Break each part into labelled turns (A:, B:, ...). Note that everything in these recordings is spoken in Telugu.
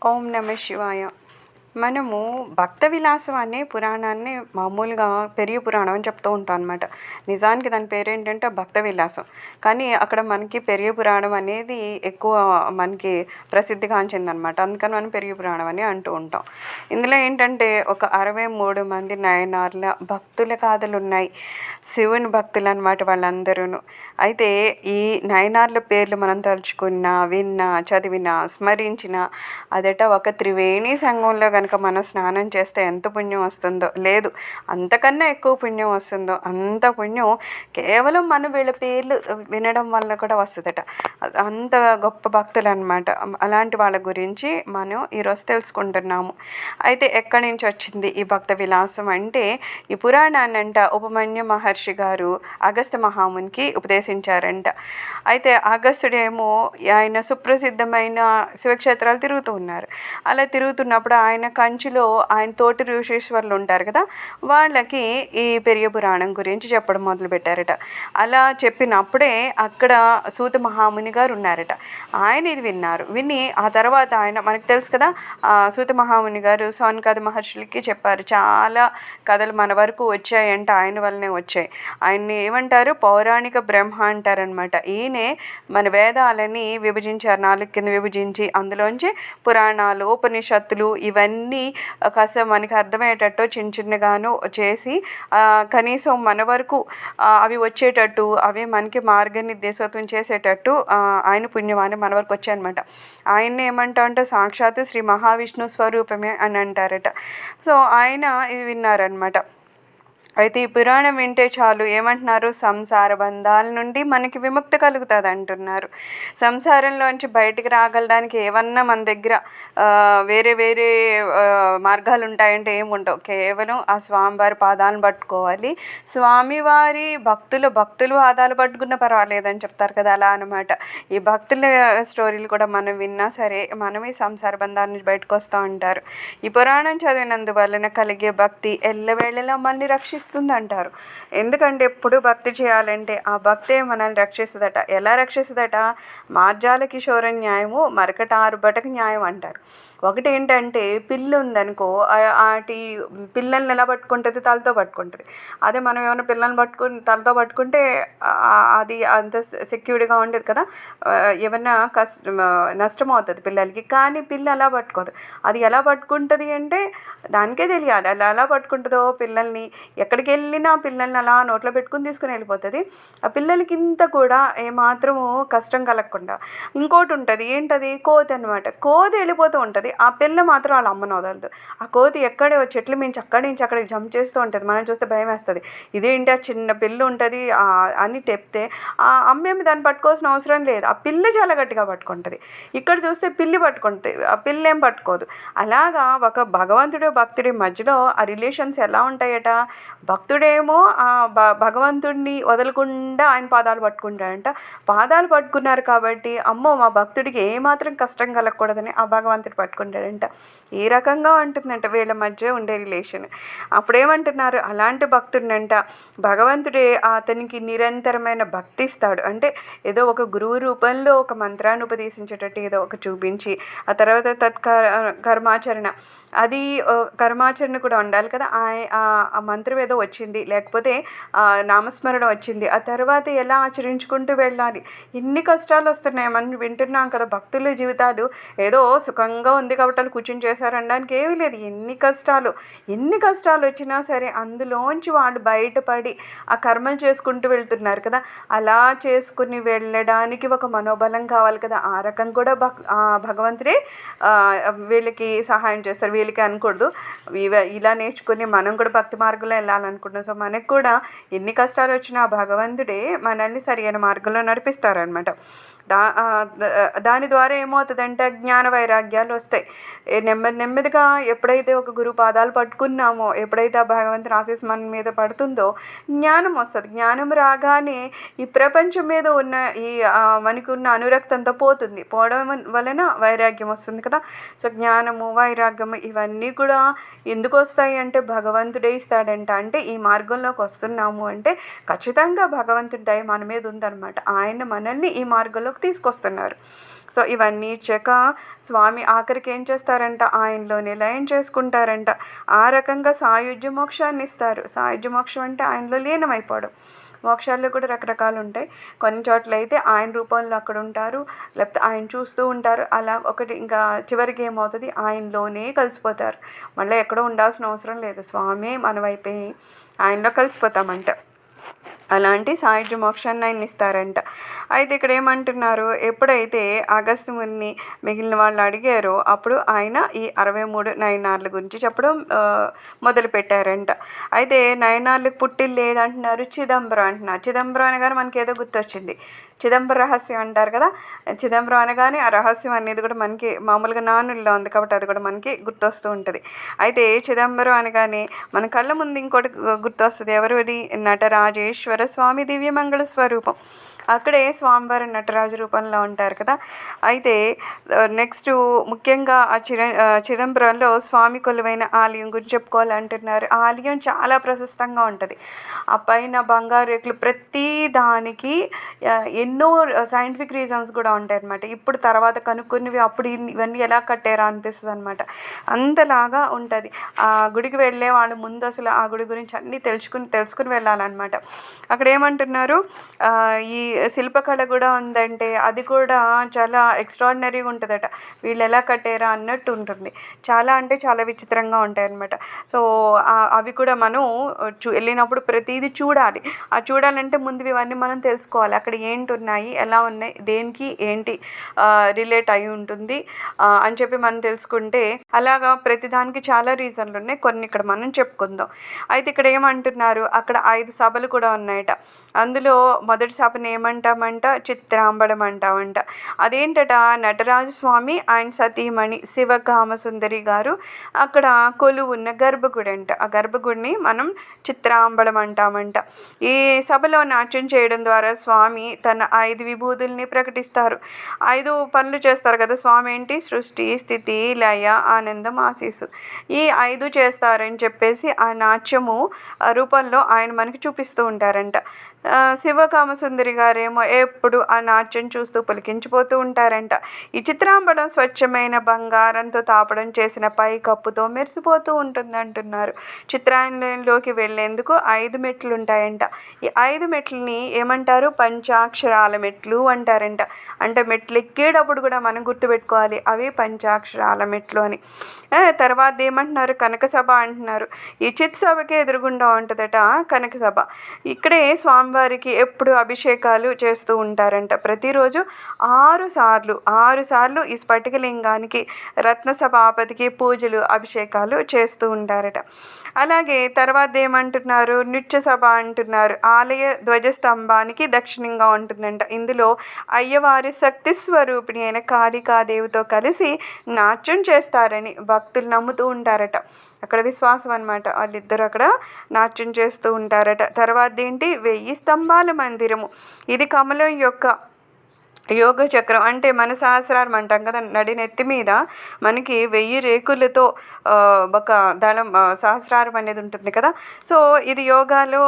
A: ఓం నమ శివాయ. మనము భక్త విలాసం అనే పురాణాన్ని మామూలుగా పెరియ పురాణం అని చెప్తూ ఉంటాం అనమాట. నిజానికి దాని పేరేంటంటే భక్త విలాసం. కానీ అక్కడ మనకి పెరియ పురాణం అనేది ఎక్కువ మనకి ప్రసిద్ధిగాంచిందనమాట. అందుకని మనం పెరియ పురాణం అని అంటూ ఉంటాం. ఇందులో ఏంటంటే ఒక 63 మంది నయనార్ల భక్తుల గాథలు ఉన్నాయి. శివుని భక్తులు అనమాట వాళ్ళందరూను. అయితే ఈ నయనార్ల పేర్లు మనం తలుచుకున్నా, విన్నా, చదివినా, స్మరించినా అదట ఒక త్రివేణి సంఘంలో కనుక మనం స్నానం చేస్తే ఎంత పుణ్యం వస్తుందో, లేదు అంతకన్నా ఎక్కువ పుణ్యం వస్తుందో అంత పుణ్యం కేవలం మనం వీళ్ళ పేర్లు వినడం వల్ల కూడా వస్తుందట. అంత గొప్ప భక్తులు అనమాట. అలాంటి వాళ్ళ గురించి మనం ఈరోజు తెలుసుకుంటున్నాము. అయితే ఎక్కడి నుంచి వచ్చింది ఈ భక్త విలాసం అంటే, ఈ పురాణాన్నంట ఉపమన్యు మహర్షి గారు అగస్త్య మహామునికి ఉపదేశించారంట. అయితే అగస్త్యుడేమో ఆయన సుప్రసిద్ధమైన శివక్షేత్రాలు తిరుగుతూ ఉన్నారు. అలా తిరుగుతున్నప్పుడు ఆయన కంచిలో ఆయన తోటి ఋషీశ్వరులు ఉంటారు కదా, వాళ్ళకి ఈ పెరియ పురాణం గురించి చెప్పడం మొదలుపెట్టారట. అలా చెప్పినప్పుడే అక్కడ సూత మహాముని గారు ఉన్నారట. ఆయన ఇది విన్నారు. విని ఆ తర్వాత ఆయన మనకు తెలుసు కదా, సూత మహాముని గారు సౌనకాది మహర్షులకి చెప్పారు. చాలా కథలు మన వరకు వచ్చాయంటే ఆయన వల్లనే వచ్చాయి. ఆయన్ని ఏమంటారు, పౌరాణిక బ్రహ్మ అంటారనమాట. ఈయనే మన వేదాలని విభజించారు, 4 కింద విభజించి అందులోంచి పురాణాలు, ఉపనిషత్తులు ఇవన్నీ కాస్త మనకి అర్థమయ్యేటట్టు చిన్న చిన్నగాను చేసి కనీసం మన వరకు అవి వచ్చేటట్టు, అవి మనకి మార్గనిర్దేశత్వం చేసేటట్టు ఆయన పుణ్యమాన్ని మన వరకు వచ్చాయన్నమాట. ఆయన్ని ఏమంటా అంటే సాక్షాత్తు శ్రీ మహావిష్ణు స్వరూపమే అని అంటారట. సో ఆయన ఇది విన్నారనమాట. అయితే ఈ పురాణం వింటే చాలు ఏమంటున్నారు, సంసార బంధాల నుండి మనకి విముక్తి కలుగుతుంది అంటున్నారు. సంసారంలోంచి బయటికి రాగలడానికి ఏమన్నా మన దగ్గర వేరే వేరే మార్గాలు ఉంటాయంటే ఏముండవు. కేవలం ఆ స్వామివారి పాదాలను పట్టుకోవాలి. స్వామివారి భక్తులు పాదాలు పట్టుకున్న పర్వాలేదని చెప్తారు కదా, అలా అనమాట. ఈ భక్తుల స్టోరీలు కూడా మనం విన్నా సరే మనం ఈ సంసార బంధాల నుంచి బయటకు వస్తూ ఉంటారు. ఈ పురాణం చదివినందువలన కలిగే భక్తి ఎల్లవేళలా మనల్ని రక్షిస్తుంది అంటారు. ఎందుకంటే ఎప్పుడు భక్తి చేయాలంటే ఆ భక్తే మనల్ని రక్షిస్తుందట. ఎలా రక్షిస్తుందట, మార్జాల కిషోర న్యాయము మరకట ఆరుబటకు న్యాయం అంటారు. ఒకటి ఏంటంటే పిల్లి ఉందనుకో, వాటి పిల్లల్ని ఎలా పట్టుకుంటుంది, తలతో పట్టుకుంటుంది. అదే మనం ఏమైనా పిల్లల్ని తలతో పట్టుకుంటే అది అంత సెక్యూర్డ్గా ఉండదు కదా, ఏమన్నా నష్టం అవుతుంది పిల్లలకి. కానీ పిల్లి అలా పట్టుకోదు. అది ఎలా పట్టుకుంటుంది అంటే దానికే తెలియాలి. అలా ఎలా పట్టుకుంటుందో పిల్లల్ని, ఎక్కడికి వెళ్ళినా పిల్లల్ని అలా నోట్లో పెట్టుకుని తీసుకుని వెళ్ళిపోతుంది. ఆ పిల్లలకి ఇంత కూడా ఏమాత్రము కష్టం కలగకుండా. ఇంకోటి ఉంటుంది, ఏంటది, కోతి అనమాట. కోతి వెళ్ళిపోతూ ఉంటుంది, ఆ పిల్ల మాత్రం వాళ్ళ అమ్మను వదలదు. ఆ కోతి ఎక్కడే చెట్లు మించి అక్కడి నుంచి అక్కడికి జంప్ చేస్తూ ఉంటుంది. మనం చూస్తే భయం వేస్తుంది. ఇదేంటి ఆ చిన్న పిల్ల ఉంటుంది అని చెప్తే ఆ అమ్మేమి దాన్ని పట్టుకోవాల్సిన అవసరం లేదు. ఆ పిల్ల చాలా గట్టిగా పట్టుకుంటుంది. ఇక్కడ చూస్తే పిల్లి పట్టుకుంటుంది, ఆ పిల్ల ఏం పట్టుకోదు. అలాగా ఒక భగవంతుడు భక్తుడి మధ్యలో ఆ రిలేషన్స్ ఎలా ఉంటాయట, భక్తుడేమో ఆ భగవంతుడిని వదలకుండా ఆయన పాదాలు పట్టుకుంటాడంట. పాదాలు పట్టుకున్నారు కాబట్టి అమ్మో మా భక్తుడికి ఏమాత్రం కష్టం కలగకూడదని ఆ భగవంతుడు పట్టుకుంటాడంట. ఈ రకంగా ఉంటుందంట వీళ్ళ మధ్య ఉండే రిలేషన్. అప్పుడేమంటున్నారు, అలాంటి భక్తుడినంట భగవంతుడే అతనికి నిరంతరమైన భక్తి ఇస్తాడు. అంటే ఏదో ఒక గురువు రూపంలో ఒక మంత్రాన్ని ఉపదేశించేటట్టు ఏదో ఒక చూపించి, ఆ తర్వాత కర్మాచరణ, అది కర్మాచరణ కూడా ఉండాలి కదా. ఆ మంత్రం ఏదో వచ్చింది, లేకపోతే నామస్మరణ వచ్చింది, ఆ తర్వాత ఎలా ఆచరించుకుంటూ వెళ్ళాలి. ఎన్ని కష్టాలు వస్తున్నాయి మనం వింటున్నాం కదా. భక్తుల జీవితాలు ఏదో సుఖంగా ఉంది కాబట్టి వాళ్ళు కూర్చొని చేశారనడానికి ఏమీ లేదు. ఎన్ని కష్టాలు వచ్చినా సరే అందులోంచి వాళ్ళు బయటపడి ఆ కర్మలు చేసుకుంటూ వెళ్తున్నారు కదా. అలా చేసుకుని వెళ్ళడానికి ఒక మనోబలం కావాలి కదా. ఆ రకం కూడా భగవంతుడే వీళ్ళకి సహాయం చేస్తారు. వీళ్ళకి అనకూడదు, ఇలా నేర్చుకుని మనం కూడా భక్తి మార్గంలో వెళ్ళాలనుకుంటున్నాం. సో మనకు కూడా ఎన్ని కష్టాలు వచ్చినా భగవంతుడే మనల్ని సరైన మార్గంలో నడిపిస్తారనమాట. దాని ద్వారా ఏమవుతుందంటే జ్ఞాన వైరాగ్యాలు వస్తాయి. నెమ్మదిగా ఎప్పుడైతే ఒక గురువు పాదాలు పట్టుకున్నామో, ఎప్పుడైతే ఆ భగవంతుని ఆశీస్సు మన మీద పడుతుందో జ్ఞానం వస్తుంది. జ్ఞానం రాగానే ఈ ప్రపంచం మీద ఉన్న ఈ మనకు ఉన్న అనురక్తంతో పోతుంది. పోవడం వలన వైరాగ్యం వస్తుంది కదా. సో జ్ఞానము, వైరాగ్యము ఇవన్నీ కూడా ఎందుకు వస్తాయి అంటే భగవంతుడే ఇస్తాడంట. అంటే ఈ మార్గంలోకి వస్తున్నాము అంటే ఖచ్చితంగా భగవంతుడి దయ మన మీద ఉందన్నమాట. ఆయన మనల్ని ఈ మార్గంలోకి తీసుకొస్తున్నారు. సో ఇవన్నీ ఇచ్చాక స్వామి ఆఖరికి ఏం చేస్తారంట, ఆయనలోనే లయం చేసుకుంటారంట. ఆ రకంగా సాయుజ్య మోక్షాన్ని ఇస్తారు. సాయుజ్య మోక్షం అంటే ఆయనలో లీనమైపోవడం. మోక్షాల్లో కూడా రకరకాలు ఉంటాయి. కొన్ని చోట్ల అయితే ఆయన రూపంలో అక్కడ ఉంటారు, లేకపోతే ఆయన చూస్తూ ఉంటారు. అలా ఒకటి ఇంకా చివరికి ఏమవుతుంది, ఆయనలోనే కలిసిపోతారు. మళ్ళీ ఎక్కడో ఉండాల్సిన అవసరం లేదు, స్వామి మన వైపే ఆయనలో కలిసిపోతామంట. అలాంటి సాయుజ్య మోక్షాన్ని ఆయన ఇస్తారంట. అయితే ఇక్కడ ఏమంటున్నారు, ఎప్పుడైతే అగస్త్య ముని మిగిలిన వాళ్ళు అడిగారో అప్పుడు ఆయన ఈ 63 నయనార్ల గురించి చెప్పడం మొదలుపెట్టారంట. అయితే నయనార్లకు పుట్టిల్లు లేదంటున్నారు, చిదంబరం అంటున్నారు. చిదంబరం అనగానే మనకి ఏదో గుర్తొచ్చింది, చిదంబర రహస్యం అంటారు కదా. చిదంబరం అనగానే ఆ రహస్యం అనేది కూడా మనకి మామూలుగా నానుల్లో ఉంది కాబట్టి అది కూడా మనకి గుర్తొస్తూ ఉంటుంది. అయితే చిదంబరం అనగానే మన కళ్ళ ముందు ఇంకోటి గుర్తొస్తుంది, ఎవరు అది, నటరాజేశ్వర స్వామి దివ్యమంగళ స్వరూపం. అక్కడే స్వామివారి నటరాజు రూపంలో ఉంటారు కదా. అయితే నెక్స్ట్ ముఖ్యంగా ఆ చిదంబరంలో స్వామి కొలువైన ఆలయం గురించి చెప్పుకోవాలంటున్నారు. ఆ ఆలయం చాలా ప్రశస్తంగా ఉంటుంది. ఆ పైన బంగారు రేకులు, ప్రతి దానికి ఎన్నో సైంటిఫిక్ రీజన్స్ కూడా ఉంటాయి అన్నమాట. ఇప్పుడు తర్వాత కనుక్కున్నవి అప్పుడు ఇవన్నీ ఎలా కట్టారా అనిపిస్తుంది అనమాట. అంతలాగా ఉంటుంది. ఆ గుడికి వెళ్ళే వాళ్ళు ముందు అసలు ఆ గుడి గురించి అన్నీ తెలుసుకుని వెళ్ళాలన్నమాట. అక్కడ ఏమంటున్నారు, ఈ శిల్పకళ కూడా ఉందంటే అది కూడా చాలా ఎక్స్ట్రాడినరీగా ఉంటుందట. వీళ్ళు ఎలా కట్టారా అన్నట్టు ఉంటుంది. చాలా అంటే చాలా విచిత్రంగా ఉంటాయి అన్నమాట. సో అవి కూడా మనం వెళ్ళినప్పుడు ప్రతిదీ చూడాలి. ఆ చూడాలంటే ముందు ఇవన్నీ మనం తెలుసుకోవాలి. అక్కడ ఏంటి ఉన్నాయి, ఎలా ఉన్నాయి, దేనికి ఏంటి రిలేట్ అయి ఉంటుంది అని చెప్పి మనం తెలుసుకుంటే, అలాగా ప్రతిదానికి చాలా రీజన్లు ఉన్నాయి. కొన్ని ఇక్కడ మనం చెప్పుకుందాం. అయితే ఇక్కడ ఏమంటున్నారు, అక్కడ 5 సభలు కూడా ఉన్నాయట. అందులో మొదటి సభను ఏమంటామంట, చిత్రాంబడం అంటామంట. అదేంటట, నటరాజ స్వామి ఆయన సతీమణి శివకామ సుందరి గారు అక్కడ కొలువు ఉన్న గర్భగుడి అంట. ఆ గర్భగుడిని మనం చిత్రాంబడం అంటామంట. ఈ సభలో నాట్యం చేయడం ద్వారా స్వామి తన 5 విభూతుల్ని ప్రకటిస్తారు. 5 పనులు చేస్తారు కదా స్వామి. ఏంటి, సృష్టి, స్థితి, లయ, ఆనందం, ఆశీస్సు. ఈ 5 చేస్తారని చెప్పేసి ఆ నాట్యము రూపంలో ఆయన మనకి చూపిస్తూ ఉంటారంట. శివకామసుందరి గారేమో ఎప్పుడు ఆ నాట్యం చూస్తూ పులికించిపోతూ ఉంటారంట. ఈ చిత్రాంబడం స్వచ్ఛమైన బంగారంతో తాపడం చేసిన పై కప్పుతో మెరిసిపోతూ ఉంటుంది అంటున్నారు. చిత్రాలయంలోకి వెళ్ళేందుకు 5 మెట్లు ఉంటాయంట. ఈ 5 మెట్లని ఏమంటారు, పంచాక్షరాల మెట్లు అంటారంట. అంటే మెట్లు ఎక్కేటప్పుడు కూడా మనం గుర్తుపెట్టుకోవాలి, అవి పంచాక్షరాల మెట్లు అని. తర్వాత ఏమంటున్నారు, కనక సభ అంటున్నారు. ఈ చిత్ సభకి ఎదురుగుండా ఉంటుందట కనక సభ. ఇక్కడే స్వామివారికి ఎప్పుడు అభిషేకాలు చేస్తూ ఉంటారంట. ప్రతిరోజు 6 సార్లు ఈ స్ఫటికలింగానికి రత్న సభాపతికి పూజలు, అభిషేకాలు చేస్తూ ఉంటారట. అలాగే తర్వాత ఏమంటున్నారు, నృత్య సభ అంటున్నారు. ఆలయ ధ్వజస్తంభానికి దక్షిణంగా ఉంటుందంట. ఇందులో అయ్యవారి శక్తి స్వరూపిణి అయిన కాళికాదేవితో కలిసి నాట్యం చేస్తారని భక్తులు నమ్ముతూ ఉంటారట. అక్కడ విశ్వాసం అనమాట. వాళ్ళిద్దరు అక్కడ నాట్యం చేస్తూ ఉంటారట. తర్వాత ఏంటి, 1000 స్తంభాల మందిరము. ఇది కమలం యొక్క యోగ చక్రం. అంటే మన సహస్రారం అంటాం కదా, నడినెత్తి మీద మనకి 1000 రేకులతో ఒక దళం సహస్రారం అనేది ఉంటుంది కదా. సో ఇది యోగాలో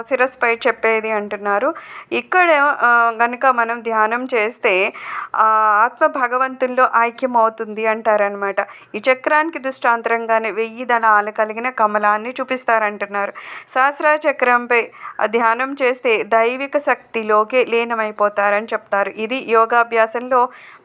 A: శిరస్పై చెప్పేది అంటున్నారు. ఇక్కడ కనుక మనం ధ్యానం చేస్తే ఆత్మ భగవంతుల్లో ఐక్యం అవుతుంది అంటారనమాట. ఈ చక్రానికి దృష్టాంతరంగానే 1000 దళాలు కలిగిన కమలాన్ని చూపిస్తారంటున్నారు. సహస్ర చక్రంపై ధ్యానం చేస్తే దైవిక శక్తిలోకి లీనమైపోతారని చెప్తారు. ఇది యోగాభ్యాసంలో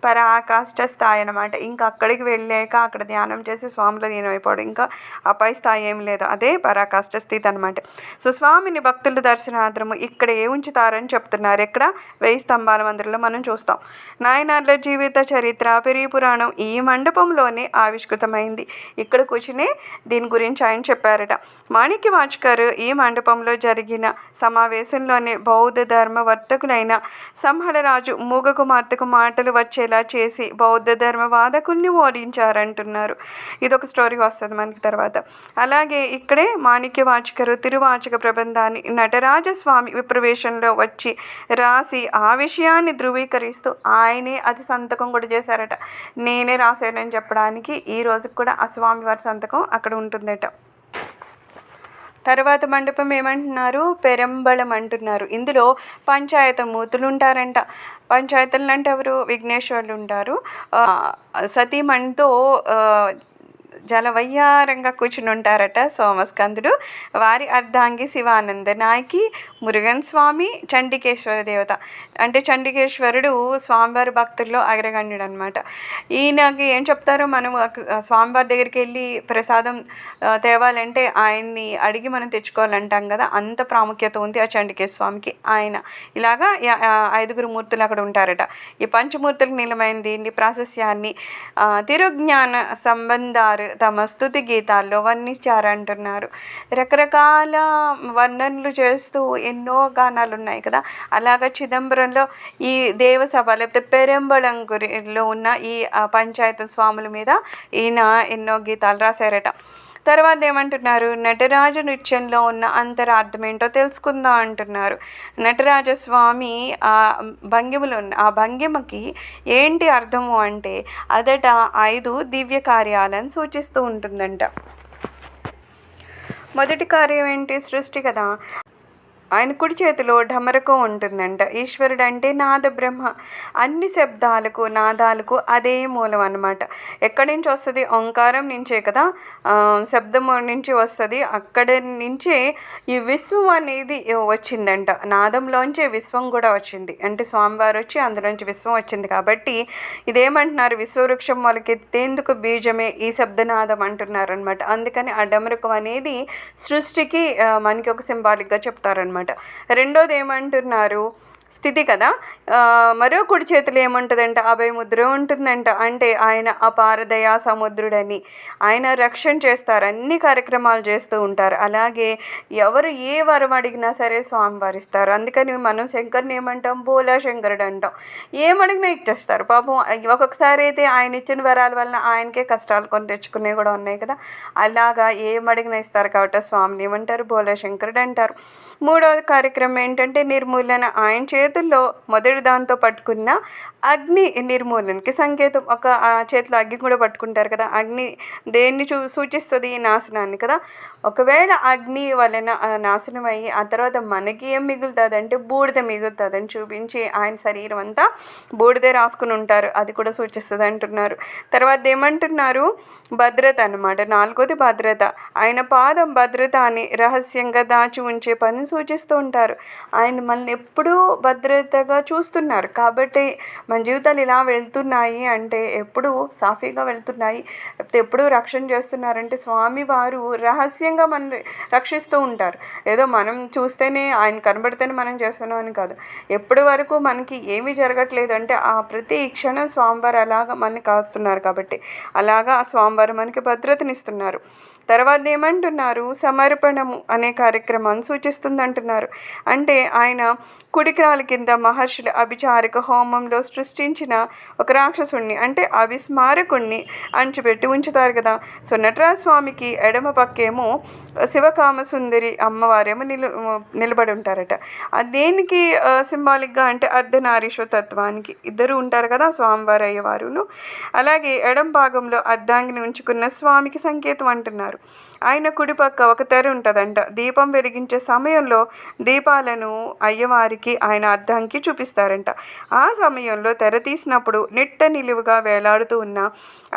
A: పరాకాష్ఠ స్థాయి అనమాట. ఇంకా అక్కడికి వెళ్ళాక అక్కడ ధ్యానం చేసి స్వామిలో లీనమైపోవడం, ఇంకా ఆ పై స్థాయి ఏం లేదు, అదే పరాకాష్ఠ స్థితి అనమాట. సో స్వామిని భక్తుల దర్శనార్థము ఇక్కడ ఉంచుతారని చెప్తున్నారు. ఇక్కడ 1000 స్తంభాల మందిరంలో మనం చూస్తాం. నాయనార్ల జీవిత చరిత్ర పెరిగి పురాణం ఈ మండపంలోనే ఆవిష్కృతమైంది. ఇక్కడ కూర్చుని దీని గురించి ఆయన చెప్పారట. మాణిక్య వాచకర్ ఈ మండపంలో జరిగిన సమావేశంలోనే బౌద్ధ ధర్మ వర్తకులైన సంహళరాజు మూగ కుమార్తెకు మాటలు వచ్చేలా చేసి బౌద్ధ ధర్మ వాదకుల్ని ఓడించారంటున్నారు. ఇదొక స్టోరీ వస్తుంది మనకి తర్వాత. అలాగే ఇక్కడే మాణిక్య వాచకరు తిరువాచక ప్రబంధాన్ని నటరాజస్వామి విప్రవేశంలో వచ్చి రాసి ఆ విషయాన్ని ధృవీకరిస్తూ ఆయనే అది సంతకం కూడా చేశారట. నేనే రాశానని చెప్పడానికి ఈ రోజుకి కూడా ఆ స్వామివారి సంతకం అక్కడ ఉంటుందట. తర్వాత మండపం ఏమంటున్నారు, పెరంబళం అంటున్నారు. ఇందులో పంచాయత మూర్తులు ఉంటారంట. పంచాయతీలు అంటే ఎవరు, విఘ్నేశ్వరులు ఉంటారు. సతీమణితో జలవయ్యారంగా కూర్చుని ఉంటారట సోమస్కందుడు. వారి అర్ధాంగి శివానంద నాయకి, మురుగన్ స్వామి, చండికేశ్వర దేవత. అంటే చండికేశ్వరుడు స్వామివారి భక్తుల్లో అగ్రగణ్యుడు అనమాట. ఈయనకి ఏం చెప్తారో, మనం స్వామివారి దగ్గరికి వెళ్ళి ప్రసాదం తేవాలంటే ఆయన్ని అడిగి మనం తెచ్చుకోవాలంటాం కదా, అంత ప్రాముఖ్యత ఉంది ఆ చండికేశ్వర స్వామికి. ఆయన ఇలాగా 5 మూర్తులు అక్కడ ఉంటారట. ఈ పంచమూర్తులకు నిలమైంది ప్రాశస్యాన్ని తిరుజ్ఞాన సంబంధారు తమ స్తుతి గీతాల్లో వర్ణించారంటున్నారు. రకరకాల వర్ణనలు చేస్తూ ఎన్నో గానాలు ఉన్నాయి కదా. అలాగా చిదంబరంలో ఈ దేవసభ లేకపోతే పెరంబళంగురిలో ఉన్న ఈ పంచాయతీ స్వాముల మీద ఈయన ఎన్నో గీతాలు రాశారట. తర్వాత ఏమంటున్నారు, నటరాజ నృత్యంలో ఉన్న అంతరార్థం ఏంటో తెలుసుకుందాం అంటున్నారు. నటరాజస్వామి భంగిమలు ఉన్న ఆ భంగిమకి ఏంటి అర్థము అంటే అదట 5 దివ్య కార్యాలను సూచిస్తూ ఉంటుందంట. మొదటి కార్యం ఏంటి, సృష్టి కదా. ఆయన కుడి చేతిలో ఢమరకం ఉంటుందంట. ఈశ్వరుడు అంటే నాద బ్రహ్మ. అన్ని శబ్దాలకు నాదాలకు అదే మూలం అన్నమాట. ఎక్కడి నుంచి వస్తుంది, ఓంకారం నుంచే కదా, శబ్దం నుంచి వస్తుంది. అక్కడి నుంచే ఈ విశ్వం అనేది వచ్చిందంట. నాదంలోంచే విశ్వం కూడా వచ్చింది. అంటే స్వామివారు వచ్చి అందులోంచి విశ్వం వచ్చింది. కాబట్టి ఇదేమంటున్నారు, విశ్వవృక్షం మొలకెత్తేందుకు బీజమే ఈ శబ్దనాదం అంటున్నారు అనమాట. అందుకని ఆ డమరుకం అనేది సృష్టికి మనకి ఒక సింబాలిక్గా చెప్తారనమాట. రెండోది ఏమంటున్నారు, స్థితి కదా. మరో కుడి చేతులు ఏముంటుందంట, అభయముద్ర ఉంటుందంట. అంటే ఆయన అపారదయా సముద్రుడని, ఆయన రక్షణ చేస్తారు, అన్ని కార్యక్రమాలు చేస్తూ ఉంటారు. అలాగే ఎవరు ఏ వరం అడిగినా సరే స్వామివారు ఇస్తారు. అందుకని మనం శంకర్ని ఏమంటాం, బోలా శంకరుడు అంటాం. ఏమడిగినా ఇచ్చేస్తారు పాపం. ఒక్కొక్కసారి అయితే ఆయన ఇచ్చిన వరాల వలన ఆయనకే కష్టాలు కొని తెచ్చుకునేవి కూడా ఉన్నాయి కదా. అలాగా ఏమడిగినా ఇస్తారు కాబట్టి స్వామిని ఏమంటారు, బోలా శంకరుడు అంటారు. మూడవది కార్యక్రమం ఏంటంటే నిర్మూలన. ఆయన చేతుల్లో మొదటి దాంతో పట్టుకున్న అగ్ని నిర్మూలనకి సంకేతం. ఒక చేతిలో అగ్ని కూడా పట్టుకుంటారు కదా. అగ్ని దేన్ని సూచిస్తుంది, నాశనాన్ని కదా. ఒకవేళ అగ్ని వలన నాశనం అయ్యి ఆ తర్వాత మనకి ఏం మిగులుతుంది అంటే బూడిద మిగులుతుందని చూపించి ఆయన శరీరం అంతా బూడిదే రాసుకుని ఉంటారు. అది కూడా సూచిస్తుంది అంటున్నారు. తర్వాత ఏమంటున్నారు, భద్రత అన్నమాట. నాలుగోది భద్రత. ఆయన పాదం భద్రత అని రహస్యంగా దాచి ఉంచే పని సూచిస్తూ ఉంటారు. ఆయన మనల్ని ఎప్పుడూ భద్రతగా చూస్తున్నారు. కాబట్టి మన జీవితాలు ఇలా వెళ్తున్నాయి అంటే ఎప్పుడూ సాఫీగా వెళ్తున్నాయి, ఎప్పుడూ రక్షణ చేస్తున్నారంటే స్వామివారు రహస్యంగా మనల్ని రక్షిస్తూ ఉంటారు. ఏదో మనం చూస్తేనే ఆయన కనబడితేనే మనం చేస్తున్నాం అని కాదు. ఎప్పటి వరకు మనకి ఏమీ జరగట్లేదు అంటే ఆ ప్రతి క్షణం స్వామివారు అలాగా మనల్ని కాస్తున్నారు. కాబట్టి అలాగా ఆ స్వామివారు మనకి భద్రతనిస్తున్నారు. తర్వాత ఏమంటున్నారు, సమర్పణము అనే కార్యక్రమాన్ని సూచిస్తుంది అంటున్నారు. అంటే ఆయన కుడికాల కింద మహర్షుల అభిచారిక హోమంలో సృష్టించిన ఒక రాక్షసుణ్ణి అంటే అవిస్మారకుణ్ణి అంచుపెట్టి ఉంచుతారు కదా. సో నటరాజ స్వామికి ఎడమ పక్కేమో శివకామసుందరి అమ్మవారేమో నిలబడి ఉంటారట. దేనికి సింబాలిక్గా అంటే అర్ధనారీశ్వర తత్వానికి. ఇద్దరు ఉంటారు కదా స్వామివారు అయ్యవారును. అలాగే ఎడం భాగంలో అర్ధాంగిని ఉంచుకున్న స్వామికి సంకేతం అంటున్నారు. ఆయన కుడిపక్క ఒక తెర ఉంటుందంట. దీపం వెలిగించే సమయంలో దీపాలను అయ్యవారికి ఆయన అర్ధాంకి చూపిస్తారంట. ఆ సమయంలో తెర తీసినప్పుడు నిట్ట నిలువుగా వేలాడుతూ ఉన్న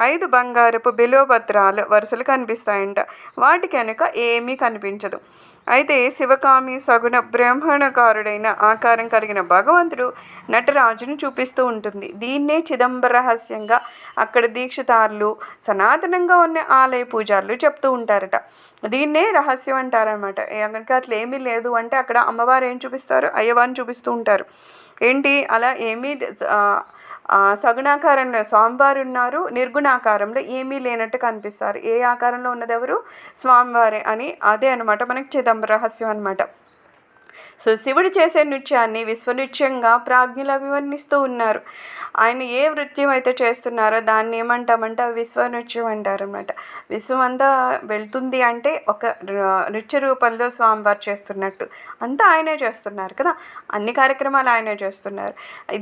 A: 5 బంగారపు బిల్వపత్రాలు వరుసలు కనిపిస్తాయంట. వాటి కనుక ఏమీ కనిపించదు. అయితే శివకామి సగుణ బ్రహ్మణకారుడైన ఆకారం కలిగిన భగవంతుడు నటరాజును చూపిస్తూ ఉంటుంది. దీన్నే చిదంబర రహస్యంగా అక్కడ దీక్షితారులు సనాతనంగా ఉన్న ఆలయ పూజారులు చెప్తూ ఉంటారట. దీన్నే రహస్యం అంటారనమాట. అక్కడికి అట్లా ఏమీ లేదు అంటే అక్కడ అమ్మవారు ఏం చూపిస్తారు, అయ్యవారిని చూపిస్తూ ఉంటారు. ఏంటి అలా ఏమీ సగుణాకారంలో స్వామివారు ఉన్నారు, నిర్గుణాకారంలో ఏమీ లేనట్టు కనిపిస్తారు. ఏ ఆకారంలో ఉన్నది ఎవరు, స్వామివారే అని. అదే అనమాట మనకి చిదంబర రహస్యం అనమాట. సో శివుడు చేసే నృత్యాన్ని విశ్వనృత్యంగా ప్రాజ్ఞులు అభివర్ణిస్తూ ఉన్నారు. ఆయన ఏ నృత్యం అయితే చేస్తున్నారో దాన్ని ఏమంటామంటే విశ్వ నృత్యం అంటారనమాట. విశ్వం అంతా వెళ్తుంది అంటే ఒక నృత్య రూపంలో స్వామివారు చేస్తున్నట్టు. అంతా ఆయనే చేస్తున్నారు కదా, అన్ని కార్యక్రమాలు ఆయనే చేస్తున్నారు.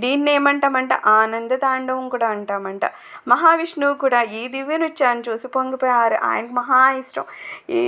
A: దీన్ని ఏమంటామంటే ఆనంద తాండవం కూడా అంటామంట. మహావిష్ణువు కూడా ఈ దివ్య నృత్యాన్ని చూసి పొంగిపోయారు. ఆయనకి మహా ఇష్టం ఈ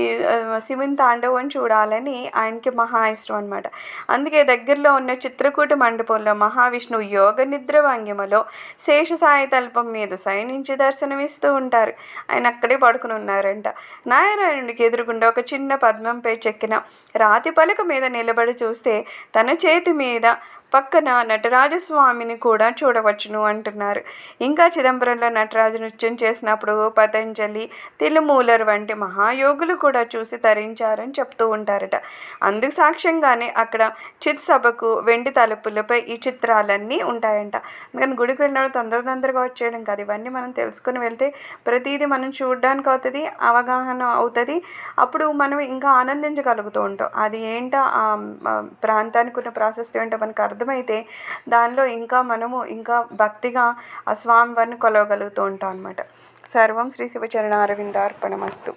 A: శివుని తాండవం చూడాలని, ఆయనకి మహా ఇష్టం అనమాట. అందుకే దగ్గరలో ఉన్న చిత్రకూట మండపంలో మహావిష్ణువు యోగ నిద్ర భంగిమలో శేషసాయి తల్పం మీద శయనించి దర్శనమిస్తూ ఉంటారు. ఆయన అక్కడే పడుకుని ఉన్నారంట. నారాయణుడికి ఎదురుగుండా ఒక చిన్న పద్మంపై చెక్కిన రాతి పలక మీద నిలబడి చూస్తే తన చేతి మీద పక్కన నటరాజస్వామిని కూడా చూడవచ్చును అంటున్నారు. ఇంకా చిదంబరంలో నటరాజు నృత్యం చేసినప్పుడు పతంజలి, తిరుమూలర్ వంటి మహాయోగులు కూడా చూసి తరించారని చెప్తూ ఉంటారట. అందుకు సాక్ష్యంగానే అక్కడ చిత్ సభకు వెండి తలుపులపై ఈ చిత్రాలన్నీ ఉంటాయంట. అందుకని గుడికి వెళ్ళినప్పుడు తొందరగా వచ్చేయడం కాదు, ఇవన్నీ మనం తెలుసుకుని వెళ్తే ప్రతిదీ మనం చూడడానికి అవుతుంది, అవగాహన అవుతుంది. అప్పుడు మనం ఇంకా ఆనందించగలుగుతూ ఉంటాం. అది ఏంటో ఆ ప్రాంతానికి ఉన్న ప్రాశస్త్యం ఏంటో మనకు అర్థమైతే దానిలో ఇంకా మనము ఇంకా భక్తిగా ఆ స్వామివారిని కొలవగలుగుతూ ఉంటాం అనమాట. సర్వం శ్రీ శివచరణ అరవిందార్పణమస్తు.